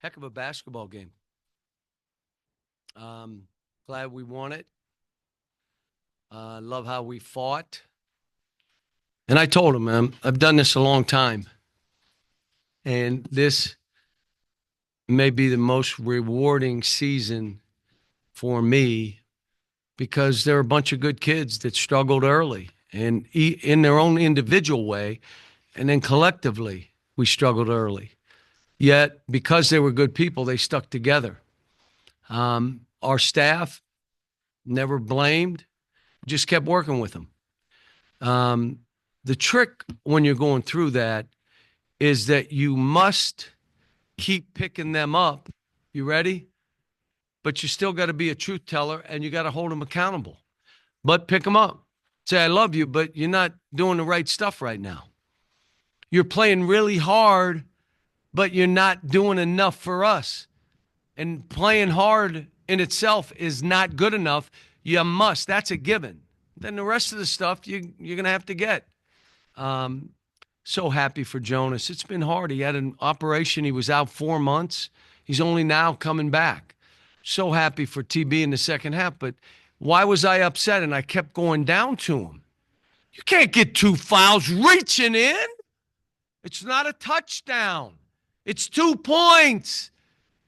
Heck of a basketball game. Glad we won it. Love how we fought. And I told him, man, I've done this a long time. And this may be the most rewarding season for me because there are a bunch of good kids that struggled early and in their own individual way. And then collectively, we struggled early. Yet, because they were good people, they stuck together. Our staff never blamed, just kept working with them. The trick when you're going through that is that you must keep picking them up. You ready? But you still got to be a truth teller, and you got to hold them accountable. But pick them up. Say, I love you, but you're not doing the right stuff right now. You're playing really hard, but you're not doing enough for us. And playing hard in itself is not good enough. You must. That's a given. Then the rest of the stuff you're going to have to get. So happy for Jonas. It's been hard. He had an operation. He was out 4 months. He's only now coming back. So happy for TB in the second half. But why was I upset? And I kept going down to him. You can't get 2 fouls reaching in. It's not a touchdown. It's 2 points.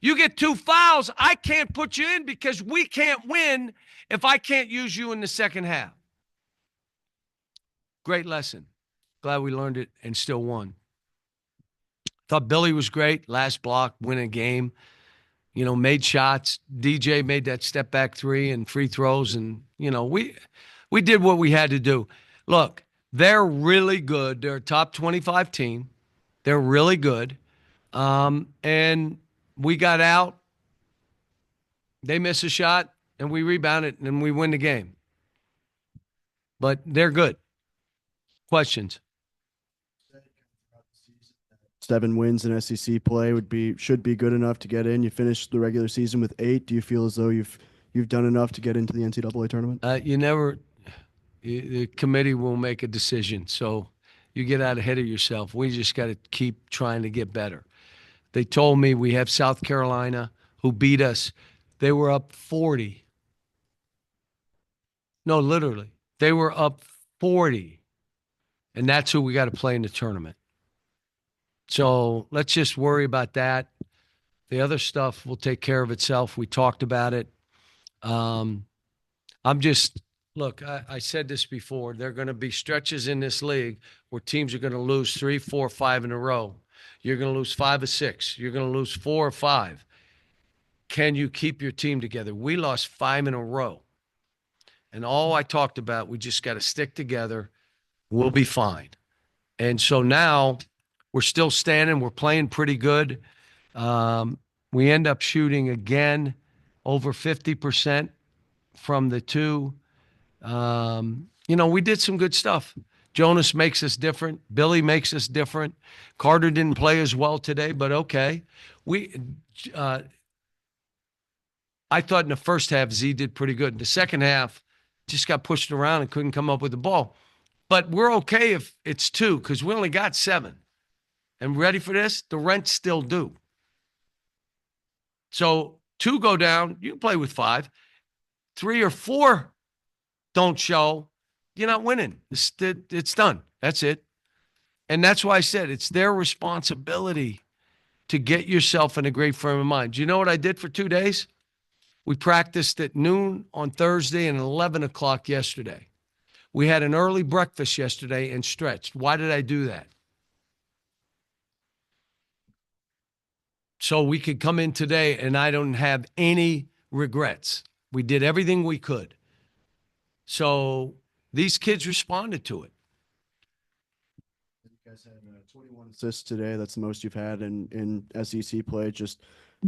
You get 2 fouls. I can't put you in because we can't win if I can't use you in the second half. Great lesson. Glad we learned it and still won. Thought Billy was great. Last block, win a game. Made shots. DJ made that step back 3 and free throws. And, we did what we had to do. Look, they're really good. They're a top 25 team. They're really good. And we got out. They miss a shot, and we rebound it, and we win the game. But they're good. Questions? 7 wins in SEC play should be good enough to get in. You finished the regular season with 8. Do you feel as though you've done enough to get into the NCAA tournament? The committee will make a decision. So you get out ahead of yourself. We just got to keep trying to get better. They told me we have South Carolina who beat us. They were up 40. No, literally. They were up 40. And that's who we got to play in the tournament. So let's just worry about that. The other stuff will take care of itself. We talked about it. Look, I said this before. There are going to be stretches in this league where teams are going to lose 3, 4, 5 in a row. You're going to lose 5 or 6. You're going to lose 4 or 5. Can you keep your team together? We lost 5 in a row. And all I talked about, we just got to stick together. We'll be fine. And so now we're still standing. We're playing pretty good. We end up shooting again over 50% from the 2. We did some good stuff. Jonas makes us different. Billy makes us different. Carter didn't play as well today, but okay. I thought in the first half, Z did pretty good. In the second half, just got pushed around and couldn't come up with the ball. But we're okay if it's 2 because we only got 7. And ready for this? The rent's still due. So 2 go down, you can play with 5. 3 or 4 don't show, you're not winning. It's done. That's it. And that's why I said it's their responsibility to get yourself in a great frame of mind. Do you know what I did for 2 days? We practiced at noon on Thursday and 11 o'clock yesterday. We had an early breakfast yesterday and stretched. Why did I do that? So we could come in today and I don't have any regrets. We did everything we could. So these kids responded to it. You guys had 21 assists today. That's the most you've had in SEC play. Just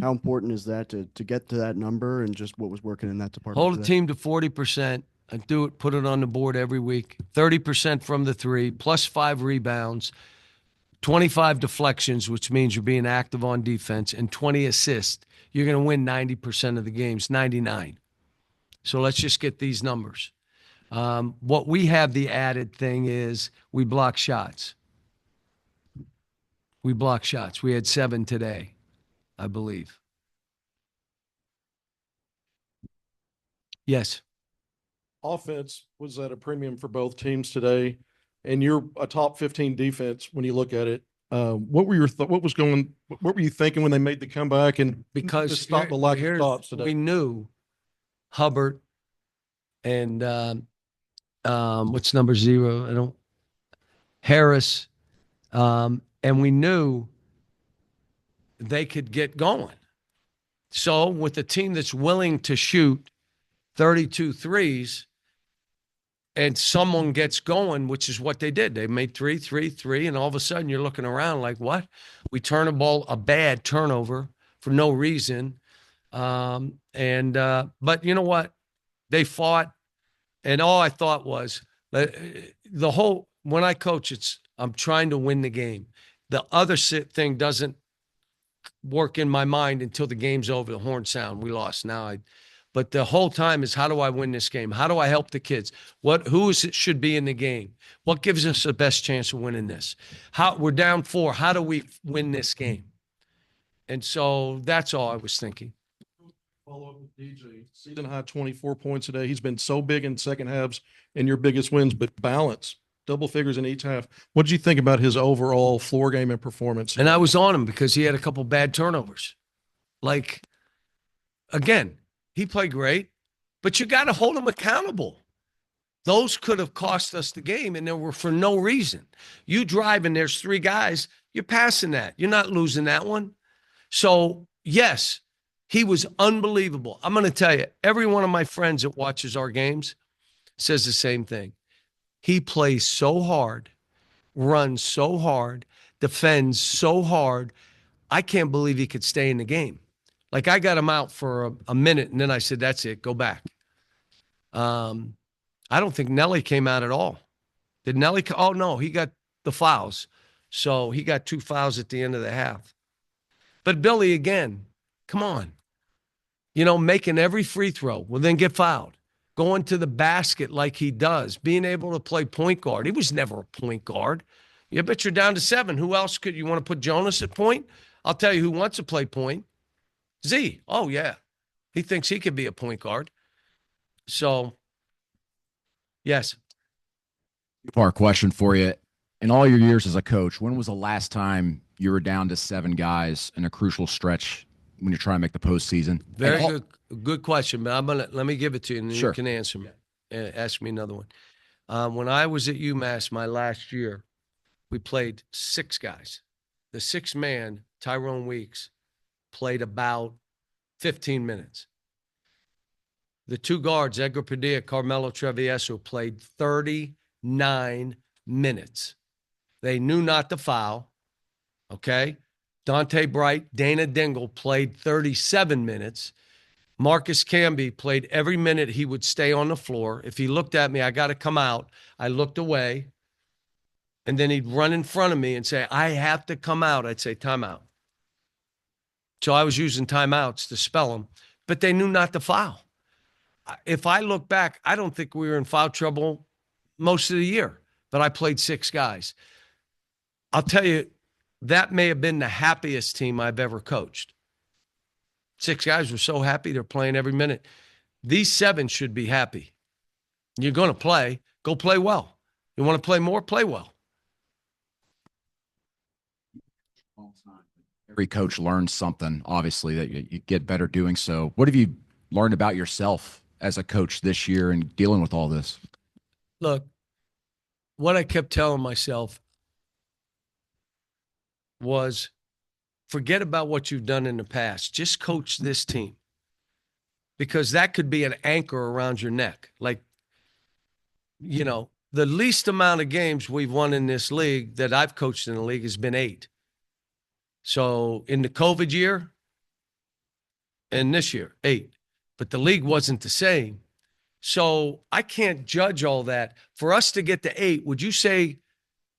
how important is that to get to that number and just what was working in that department? Hold the team to 40% and put it on the board every week. 30% from the 3, plus 5 rebounds, 25 deflections, which means you're being active on defense, and 20 assists. You're going to win 90% of the games, 99. So let's just get these numbers. What we have the added thing is we block shots. We block shots. We had 7 today. I believe. Yes. Offense was at a premium for both teams today, and you're a top 15 defense when you look at it. What were your what was going? What were you thinking when they made the comeback and Because to stop the lack of stops we today? knew Hubbard and what's number 0? I don't Harris, and we knew they could get going. So with a team that's willing to shoot 32 threes and someone gets going, which is what they did. They made 3, 3, 3, and all of a sudden you're looking around like, what? We turn a bad turnover for no reason. But you know what? They fought, and all I thought was when I coach, I'm trying to win the game. The other thing doesn't work in my mind until the game's over. The horn sound, we lost. But the whole time is, how do I win this game? How do I help the kids? Who should be in the game? What gives us the best chance of winning this? We're down 4. How do we win this game? And so that's all I was thinking. Follow up with DJ. Season high 24 points today. He's been so big in second halves and your biggest wins, but balance, double figures in each half. What did you think about his overall floor game and performance? And I was on him because he had a couple bad turnovers. Like, again, he played great, but you got to hold him accountable. Those could have cost us the game, and they were for no reason. You drive and there's 3 guys, you're passing that. You're not losing that one. So, yes, he was unbelievable. I'm going to tell you, every one of my friends that watches our games says the same thing. He plays so hard, runs so hard, defends so hard. I can't believe he could stay in the game. Like, I got him out for a minute, and then I said, that's it, go back. I don't think Nelly came out at all. Did Nelly? Oh, no, he got the fouls. So he got 2 fouls at the end of the half. But Billy, again, come on. Making every free throw, well, then get fouled. Going to the basket like he does, being able to play point guard. He was never a point guard. You bet you're down to 7. Who else could you want to put Jonas at point? I'll tell you who wants to play point. Z. Oh, yeah. He thinks he could be a point guard. So, yes. Two-part question for you. In all your years as a coach, when was the last time you were down to 7 guys in a crucial stretch when you're trying to make the postseason? Very good question, but let me give it to you, and then Sure. you can answer me. Ask me another one. When I was at UMass my last year, we played 6 guys. The 6th man, Tyrone Weeks, played about 15 minutes. The 2 guards, Edgar Padilla, Carmelo Travieso, played 39 minutes. They knew not to foul, okay? Dante Bright, Dana Dingle played 37 minutes. Marcus Camby played every minute he would stay on the floor. If he looked at me, I got to come out. I looked away, and then he'd run in front of me and say, I have to come out. I'd say, timeout. So I was using timeouts to spell them, but they knew not to foul. If I look back, I don't think we were in foul trouble most of the year, but I played 6 guys. I'll tell you, that may have been the happiest team I've ever coached. 6 guys were so happy they're playing every minute. These 7 should be happy. You're going to play. Go play well. You want to play more? Play well. Every coach learns something, obviously, that you get better doing so. What have you learned about yourself as a coach this year and dealing with all this? Look, what I kept telling myself was, forget about what you've done in the past. Just coach this team, because that could be an anchor around your neck. Like, the least amount of games we've won in this league that I've coached in the league has been 8. So in the COVID year and this year, 8. But the league wasn't the same. So I can't judge all that. For us to get to 8, would you say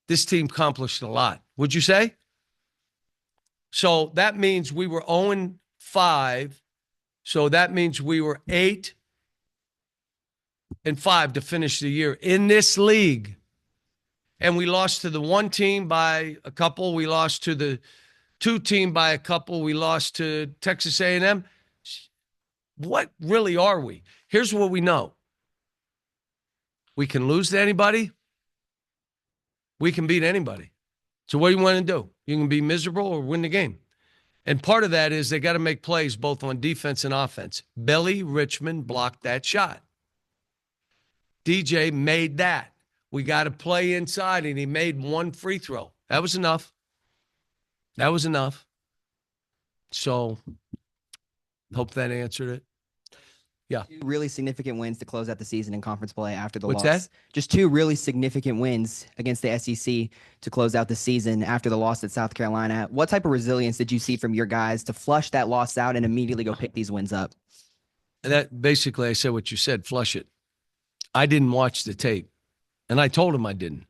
this team accomplished a lot? Would you say? So that means we were 0-5. So that means we were 8-5 to finish the year in this league. And we lost to the one team by a couple. We lost to the 2 team by a couple. We lost to Texas A&M. What really are we? Here's what we know. We can lose to anybody. We can beat anybody. So what do you want to do? You can be miserable or win the game. And part of that is they got to make plays both on defense and offense. Billy Richmond blocked that shot. DJ made that. We got to play inside, and he made 1 free throw. That was enough. That was enough. So hope that answered it. Yeah. 2 really significant wins to close out the season in conference play after the What's loss. that? Just 2 really significant wins against the SEC to close out the season after the loss at South Carolina. What type of resilience did you see from your guys to flush that loss out and immediately go pick these wins up? That basically, I said what you said, flush it. I didn't watch the tape, and I told him I didn't.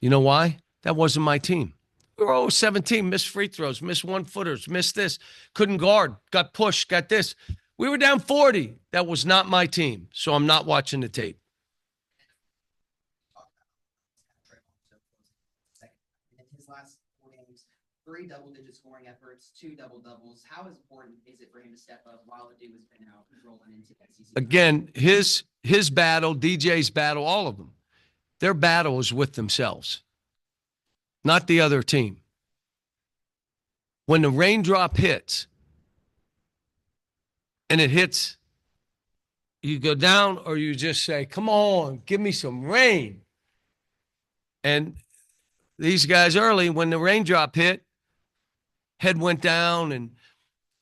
You know why? That wasn't my team. We were 17, missed free throws, missed 1-footers, missed this, couldn't guard, got pushed, got this. We were down 40. That was not my team, so I'm not watching the tape. In his last 4 games, 3 double-digit scoring efforts, 2 double-doubles. How important is it for him to step up while the dude has been out rolling into SEC? Again, his battle, DJ's battle, all of them, their battle is with themselves, not the other team. When the raindrop hits, and it hits, you go down or you just say, come on, give me some rain. And these guys early, when the raindrop hit, head went down and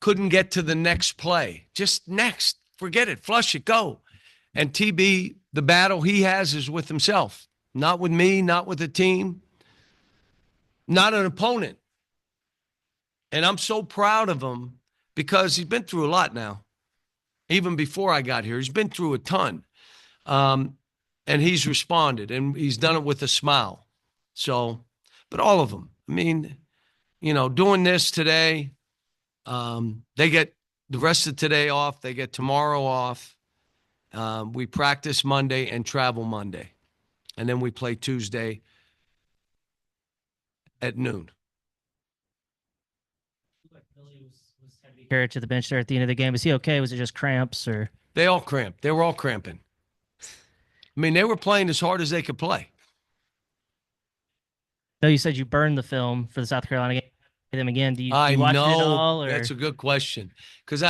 couldn't get to the next play. Just next, forget it, flush it, go. And TB, the battle he has is with himself, not with me, not with the team, not an opponent. And I'm so proud of him because he's been through a lot now. Even before I got here, he's been through a ton. And he's responded, and he's done it with a smile. So, but all of them, I mean, you know, doing this today, they get the rest of today off. They get tomorrow off. We practice Monday and travel Monday. And then we play Tuesday at noon. Carried to the bench there at the end of the game. Was he okay? Was it just cramps or? They all cramped. They were all cramping. I mean, they were playing as hard as they could play. No, you said you burned the film for the South Carolina game. Them again. Do you I watch know. it all? Or? That's a good question. Because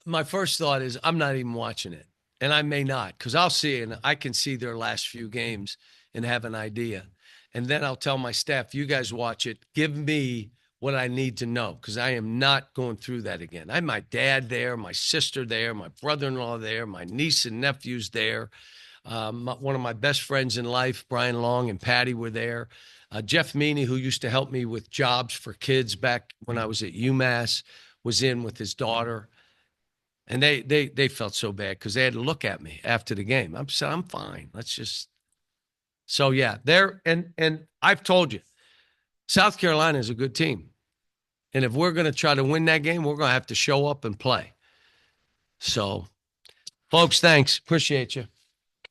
my first thought is I'm not even watching it. And I may not, because I'll see it and I can see their last few games and have an idea. And then I'll tell my staff, you guys watch it. Give me what I need to know, because I am not going through that again. I had my dad there, my sister there, my brother-in-law there, my niece and nephews there. One of my best friends in life, Brian Long and Patty, were there. Jeff Meany, who used to help me with jobs for kids back when I was at UMass, was in with his daughter. And they felt so bad because they had to look at me after the game. I'm fine. Let's just. So yeah, and I've told you, South Carolina is a good team. And if we're going to try to win that game, we're going to have to show up and play. So, folks, thanks. Appreciate you.